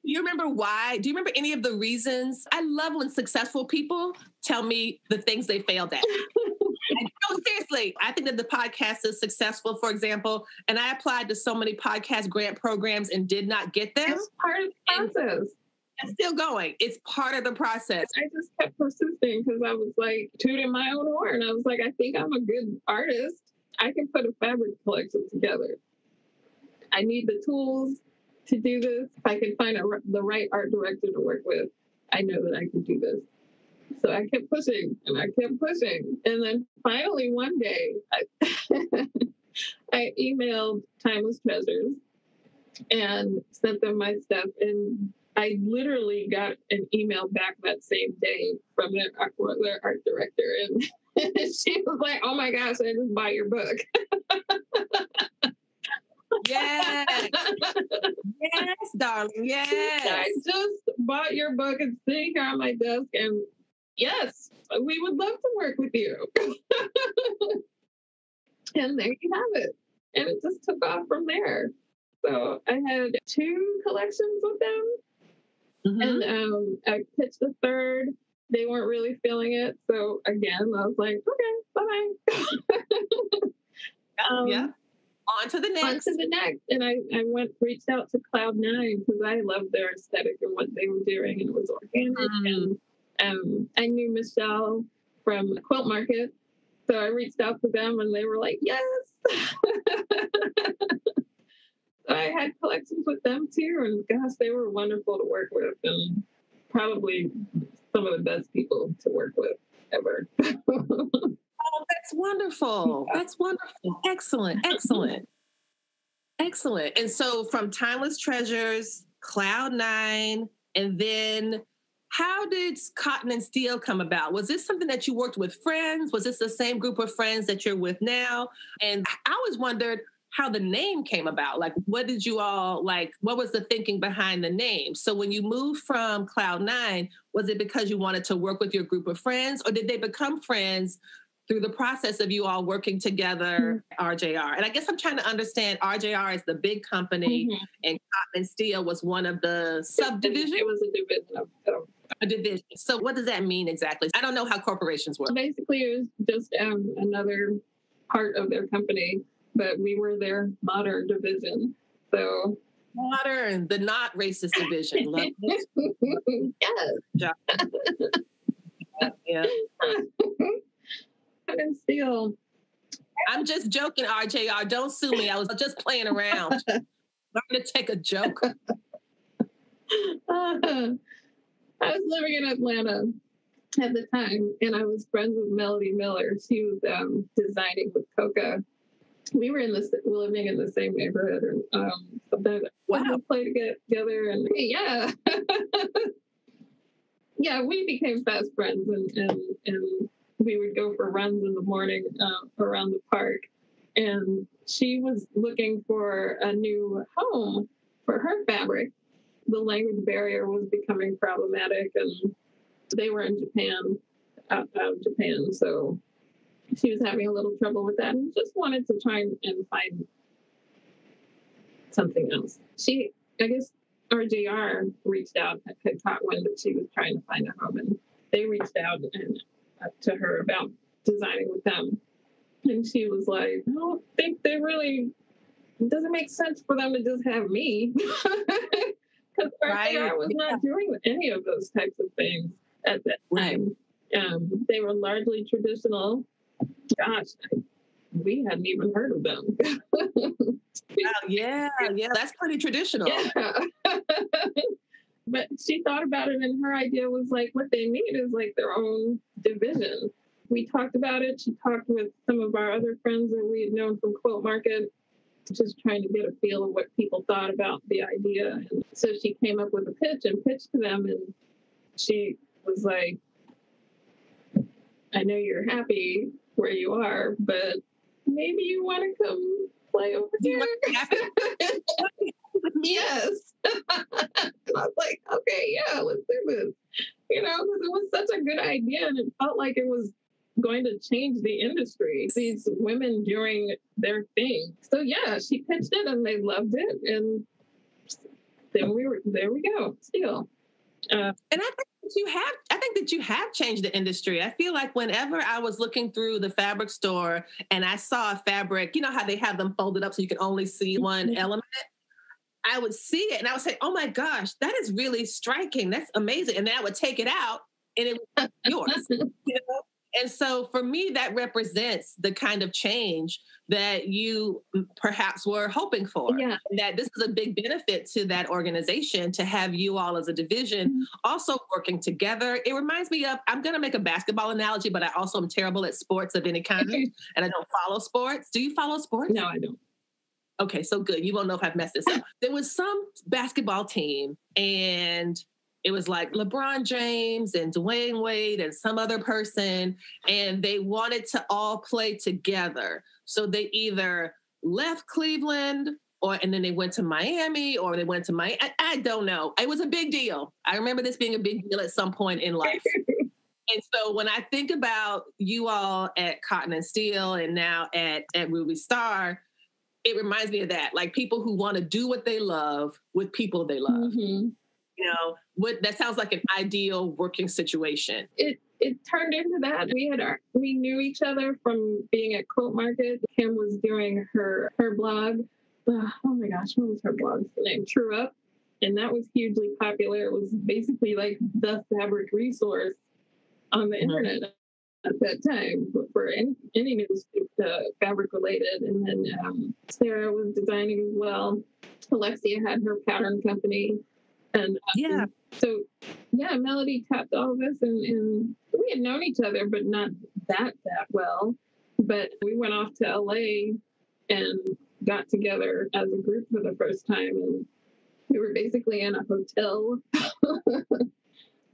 Speaker 1: You remember why? Do you remember any of the reasons? I love when successful people tell me the things they failed at. No, seriously. I think that the podcast is successful, for example, and I applied to so many podcast grant programs and did not get them.
Speaker 2: It's part of the process.
Speaker 1: It's still going. It's part of the process.
Speaker 2: I just kept persisting because I was like tooting my own horn. I was like, I think I'm a good artist. I can put a fabric collection together. I need the tools to do this. If I can find the right art director to work with, I know that I can do this. So I kept pushing and I kept pushing. And then finally one day, I emailed Timeless Treasures and sent them my stuff. And I literally got an email back that same day from their art director. And she was like, oh my gosh, I just bought your book.
Speaker 1: Yes. Yes, darling. Yes.
Speaker 2: I just bought your book. It's sitting here on my desk. And yes, we would love to work with you. And there you have it. And it just took off from there. So I had 2 collections with them. Mm-hmm. And I pitched the third. They weren't really feeling it. So again, I was like, okay, bye-bye.
Speaker 1: Yeah. On to the next.
Speaker 2: And I reached out to Cloud9 because I loved their aesthetic and what they were doing, and it was organic. Mm-hmm. And I knew Michelle from Quilt Market. So I reached out to them and they were like, yes. So I had collections with them too. And gosh, they were wonderful to work with, and probably some of the best people to work with ever.
Speaker 1: Oh, that's wonderful. That's wonderful. Excellent. And so from Timeless Treasures, Cloud9, and then how did Cotton and Steel come about? Was this something that you worked with friends? Was this the same group of friends that you're with now? And I always wondered how the name came about. Like, what did you all, what was the thinking behind the name? So when you moved from Cloud9, was it because you wanted to work with your group of friends, or did they become friends through the process of you all working together, RJR. And I guess I'm trying to understand, RJR is the big company and Cotton and Steel was one of the subdivisions?
Speaker 2: It was a division of
Speaker 1: a division. So what does that mean exactly? I don't know how corporations work.
Speaker 2: Basically, it was just another part of their company, but we were their modern division. So
Speaker 1: modern, the not racist division. Love it.
Speaker 2: Yes.
Speaker 1: Yeah.
Speaker 2: And Steel.
Speaker 1: I'm just joking, RJR. Don't sue me. I was just playing around. I'm going to take a joke.
Speaker 2: I was living in Atlanta at the time, and I was friends with Melody Miller. She was designing with Coca. We were living in the same neighborhood, and sometimes we play together, and yeah, yeah, we became fast friends, and we would go for runs in the morning around the park. And she was looking for a new home for her fabric. The language barrier was becoming problematic, and they were in Japan, out of Japan. So she was having a little trouble with that and just wanted to try and find something else. I guess RJR reached out, had caught wind that she was trying to find a home, and they reached out to her about designing with them. And she was like, I don't think it doesn't make sense for them to just have me. Because RJR was not doing any of those types of things at that time. They were largely traditional. Gosh, we hadn't even heard of them.
Speaker 1: Wow, yeah, that's pretty traditional.
Speaker 2: Yeah. But she thought about it, and her idea was like, what they need is like their own division. We talked about it. She talked with some of our other friends that we had known from Quilt Market, just trying to get a feel of what people thought about the idea. And so she came up with a pitch and pitched to them, and she was like, I know you're happy where you are, but maybe you want to come play over here. Yes. And I was like, okay, yeah, let's do this. Because it was such a good idea, and it felt like it was going to change the industry. These women doing their thing. So yeah, she pitched it, and they loved it, and then there we go. Still.
Speaker 1: And I think that you have changed the industry. I feel like whenever I was looking through the fabric store and I saw a fabric, you know how they have them folded up so you can only see one element? I would see it and I would say, oh my gosh, that is really striking. That's amazing. And then I would take it out and it was yours. And so for me, that represents the kind of change that you perhaps were hoping for. Yeah. That this is a big benefit to that organization to have you all as a division also working together. It reminds me of, I'm going to make a basketball analogy, but I also am terrible at sports of any kind and I don't follow sports. Do you follow sports?
Speaker 2: No, I don't.
Speaker 1: Okay, so good. You won't know if I've messed this up. There was some basketball team and it was like LeBron James and Dwayne Wade and some other person, and they wanted to all play together. So they either left Cleveland and then they went to Miami or they went to Miami. I don't know. It was a big deal. I remember this being a big deal at some point in life. And so when I think about you all at Cotton and Steel and now at Ruby Star, it reminds me of that. Like people who want to do what they love with people they love. Mm-hmm. That sounds like an ideal working situation.
Speaker 2: It turned into that. We knew each other from being at Quilt Market. Kim was doing her blog. Oh my gosh, what was her blog's name? True Up. And that was hugely popular. It was basically like the fabric resource on the internet at that time for any news fabric related. And then Sarah was designing as well. Alexia had her pattern company. And so Melody tapped all of us, and we had known each other, but not that well. But we went off to LA and got together as a group for the first time, and we were basically in a hotel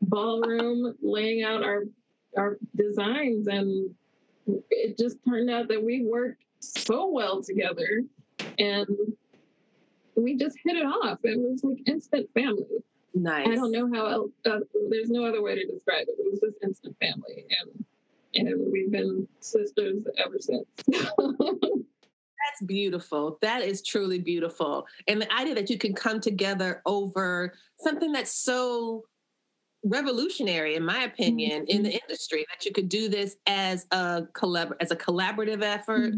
Speaker 2: ballroom laying out our designs, and it just turned out that we worked so well together, and we just hit it off. It was like instant family.
Speaker 1: Nice.
Speaker 2: I don't know how else. There's no other way to describe it. It was just instant family, and And we've been sisters ever since.
Speaker 1: That's beautiful. That is truly beautiful. And the idea that you can come together over something that's so revolutionary, in my opinion, in the industry, that you could do this as a collaborative effort,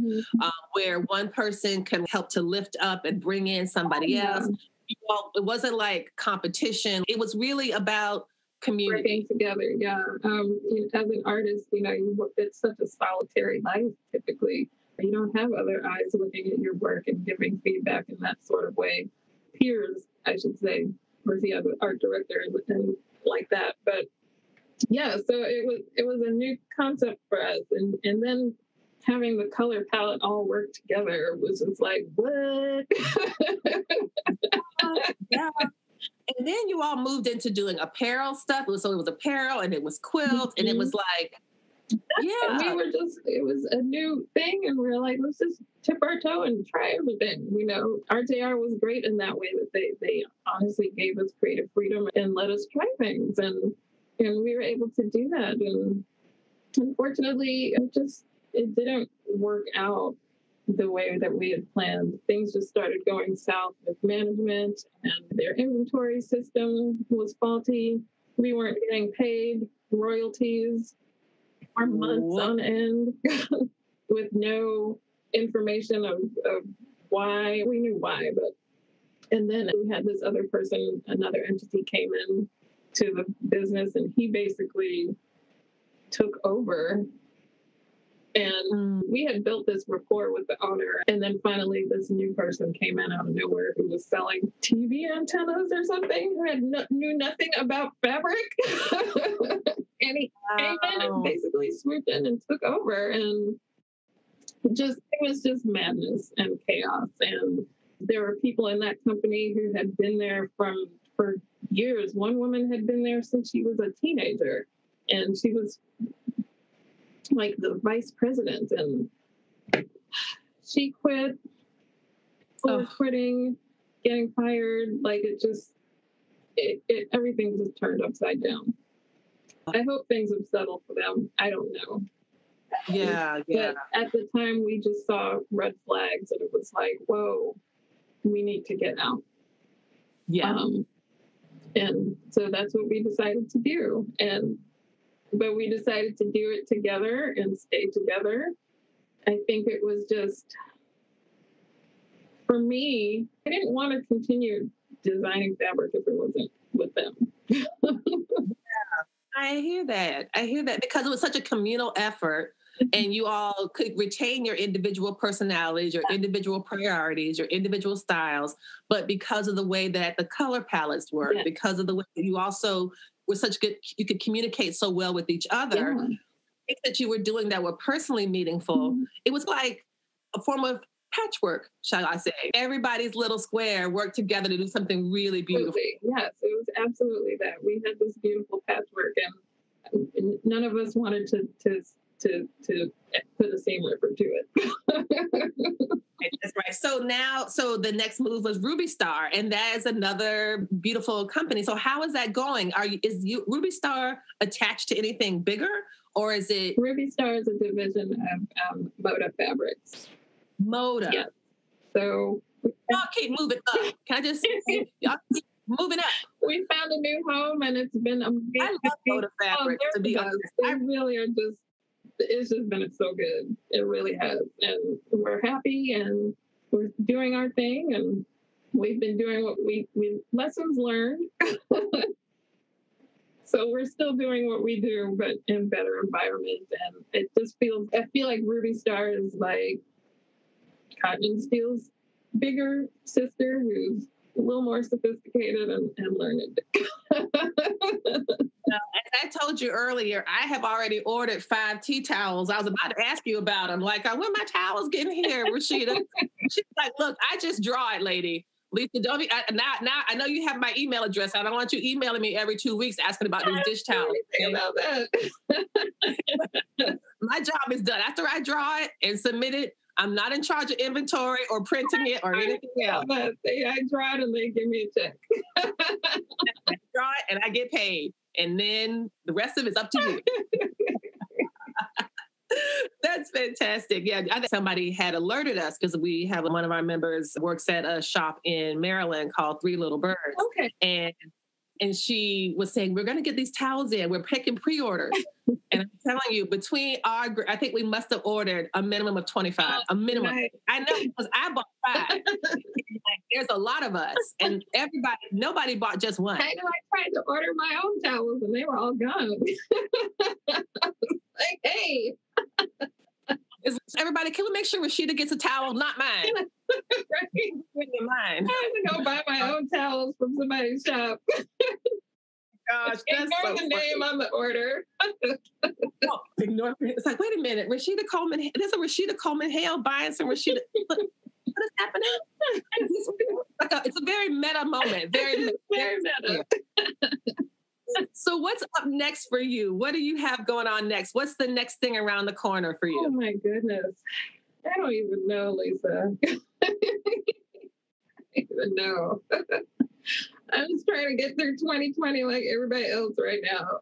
Speaker 1: where one person can help to lift up and bring in somebody else. It wasn't like competition. It was really about community.
Speaker 2: Working together, yeah. As an artist, it's such a solitary life, typically. You don't have other eyes looking at your work and giving feedback in that sort of way. Peers, I should say, or the other art director and like that. But yeah, so it was a new concept for us. And then having the color palette all work together was just like, what?
Speaker 1: Yeah. And then you all moved into doing apparel stuff. So it was apparel and it was quilt and it was like, yeah.
Speaker 2: And it was a new thing, and we were like, let's just tip our toe and try everything. RJR was great in that way, that they honestly gave us creative freedom and let us try things, and we were able to do that. And unfortunately, it didn't work out the way that we had planned. Things just started going south with management, and their inventory system was faulty. We weren't getting paid royalties for months on end with no information of why. We knew why, and then we had this other person, another entity came in to the business, and he basically took over. And we had built this rapport with the owner. And then finally, this new person came in out of nowhere who was selling TV antennas or something, who knew nothing about fabric. And he came in and basically swooped in and took over. And it was just madness and chaos. And there were people in that company who had been there for years. One woman had been there since she was a teenager. And she was like the vice president, and she quit, quitting, getting fired. Like everything just turned upside down. I hope things have settled for them. I don't know.
Speaker 1: Yeah.
Speaker 2: But at the time, we just saw red flags, and it was like, whoa, we need to get out.
Speaker 1: Yeah.
Speaker 2: And so that's what we decided to do. But we decided to do it together and stay together. I think it was just, for me, I didn't want to continue designing fabric if it wasn't with them.
Speaker 1: I hear that because it was such a communal effort, and you all could retain your individual personalities, your individual priorities, your individual styles. But because of the way that the color palettes work, because of the way that you also you could communicate so well with each other, things that you were doing that were personally meaningful. It was like a form of patchwork, shall I say. Everybody's little square worked together to do something really beautiful.
Speaker 2: Yes, it was absolutely that. We had this beautiful patchwork, and none of us wanted to put the same effort to it.
Speaker 1: That's right. So the next move was Ruby Star, and that is another beautiful company. So how is that going? Is Ruby Star attached to anything bigger, or is it?
Speaker 2: Ruby Star is a division of Moda Fabrics.
Speaker 1: Moda.
Speaker 2: Yeah. So
Speaker 1: y'all keep moving up. Can I just say, y'all keep moving up?
Speaker 2: We found a new home, and it's been amazing.
Speaker 1: I love Moda Fabrics, to be honest.
Speaker 2: They really are just. It's just been so good. It really has. And we're happy, and we're doing our thing, and we've been doing what we lessons learned. So we're still doing what we do, but in better environment. And it just I feel like Ruby Star is like Cotton Steel's bigger sister, who's a little more sophisticated and learned.
Speaker 1: As I told you earlier, I have already ordered 5 tea towels. I was about to ask you about them. Like, when my towels getting here, Rashida? She's like, look, I just draw it, lady. Lisa, don't be, now I know you have my email address. I don't want you emailing me every 2 weeks asking about these dish towels.
Speaker 2: About that.
Speaker 1: My job is done. After I draw it and submit it, I'm not in charge of inventory or printing it or anything else.
Speaker 2: I draw it and they give me a check.
Speaker 1: I draw it and I get paid. And then the rest of it's up to you. fantastic. Yeah, I think somebody had alerted us because we have one of our members works at a shop in Maryland called Three Little Birds.
Speaker 2: Okay.
Speaker 1: And she was saying, we're going to get these towels in. We're picking pre-orders. And I'm telling you, between I think we must have ordered a minimum of 25, a minimum. Right. I know because I bought 5. Like, there's a lot of us and nobody bought just one.
Speaker 2: I know I tried to order my own towels and they were all gone. Like, hey.
Speaker 1: Everybody, can we make sure Rashida gets a towel, not mine?
Speaker 2: Right.
Speaker 1: Mine.
Speaker 2: I have to go buy my own towels from somebody's shop.
Speaker 1: Gosh,
Speaker 2: ignore
Speaker 1: so
Speaker 2: the name on the order.
Speaker 1: Ignore. It's like, wait a minute, Rashida Coleman. There's a Rashida Coleman-Hale buying some Rashida. What is happening? It's a very meta moment. Very
Speaker 2: meta.
Speaker 1: So what's up next for you? What do you have going on next? What's the next thing around the corner for you?
Speaker 2: Oh my goodness. I don't even know, Lisa. I don't even know. I'm just trying to get through 2020 like everybody else right now.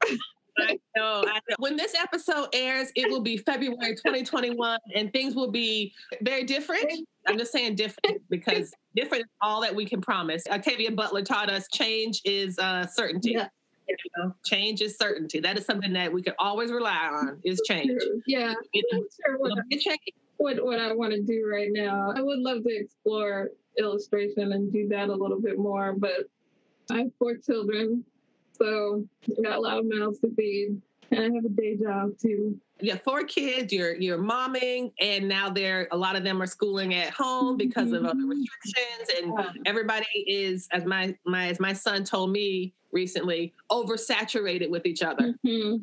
Speaker 1: I know. When this episode airs, it will be February 2021 and things will be very different. I'm just saying different because different is all that we can promise. Octavia Butler taught us change is certainty. Yeah. You know, change is certainty. That is something that we can always rely on is change.
Speaker 2: Yeah. What I want to do right now. I would love to explore illustration and do that a little bit more, but I have 4 children, so I got a lot of mouths to feed, and I have a day job too.
Speaker 1: Yeah, 4 kids. You're momming, and now a lot of them are schooling at home because of other restrictions, and everybody is, as my son told me recently, oversaturated with each other. Yes.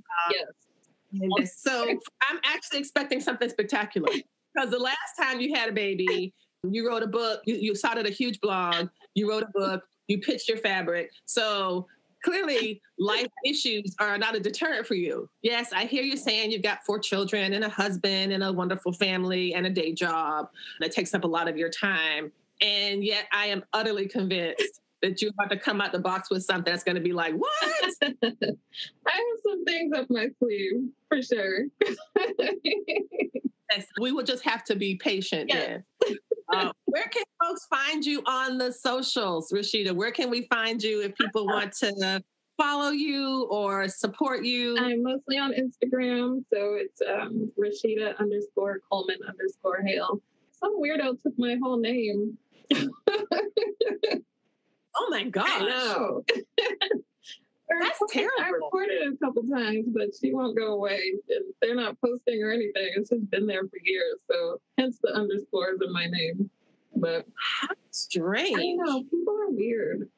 Speaker 1: So I'm actually expecting something spectacular because the last time you had a baby, you wrote a book, you started a huge blog, you wrote a book, you pitched your fabric. So clearly life issues are not a deterrent for you. Yes, I hear you saying you've got 4 children and a husband and a wonderful family and a day job that takes up a lot of your time. And yet I am utterly convinced that you're about to come out the box with something that's going to be like, what?
Speaker 2: I have some things up my sleeve, for sure.
Speaker 1: Yes, we will just have to be patient then. Where can folks find you on the socials, Rashida? Where can we find you if people want to follow you or support you?
Speaker 2: I'm mostly on Instagram, so it's Rashida_Coleman_Hale. Some weirdo took my whole name.
Speaker 1: Oh my gosh.
Speaker 2: I know.
Speaker 1: That's terrible.
Speaker 2: I reported it a couple times, but she won't go away. They're not posting or anything. It's just been there for years. So hence the underscores in my name. But
Speaker 1: how strange.
Speaker 2: I know. People are weird.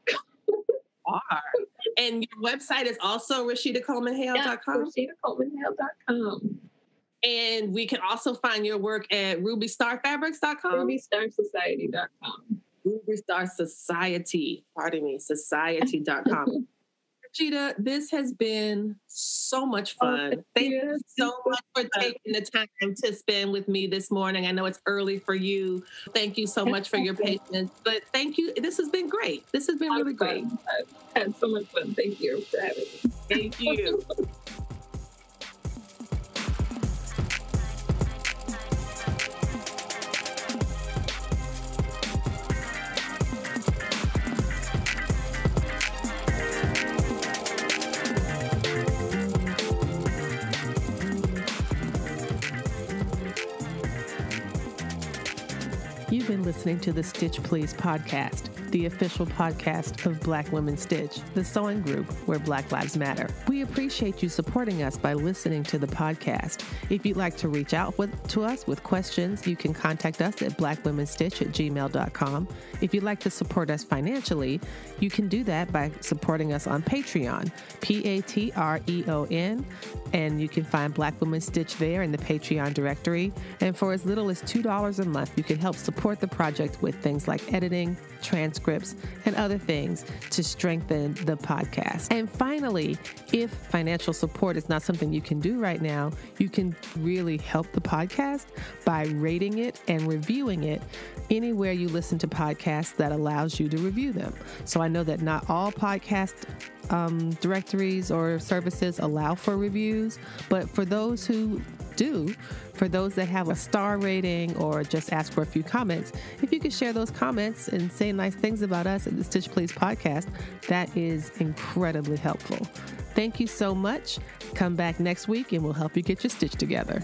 Speaker 1: And your website is also RashidaColemanHale.com?
Speaker 2: Yeah, RashidaColemanHale.com.
Speaker 1: And we can also find your work at RubyStarFabrics.com?
Speaker 2: RubyStarSociety.com.
Speaker 1: Society.com. Rashida, this has been so much fun. Thank you so much for taking the time to spend with me this morning. I know it's early for you. Thank you so much for your patience. But thank you. This has been great. This has been really great.
Speaker 2: I've had so much fun. Thank you for having me.
Speaker 1: Thank you. You've been listening to the Stitch Please podcast, the official podcast of Black Women Stitch, the sewing group where Black Lives Matter. We appreciate you supporting us by listening to the podcast. If you'd like to reach out to us with questions, you can contact us at blackwomenstitch@gmail.com. If you'd like to support us financially, you can do that by supporting us on Patreon, Patreon, and you can find Black Women Stitch there in the Patreon directory. And for as little as $2 a month, you can help support the project with things like editing, transcripts, and other things to strengthen the podcast. And finally, if financial support is not something you can do right now, you can really help the podcast by rating it and reviewing it anywhere you listen to podcasts that allows you to review them. So I know that not all podcast directories or services allow for reviews, but for those who do, for those that have a star rating or just ask for a few comments, if you could share those comments and say nice things about us at the Stitch Please podcast, that is incredibly helpful. Thank you so much. Come back next week and we'll help you get your stitch together.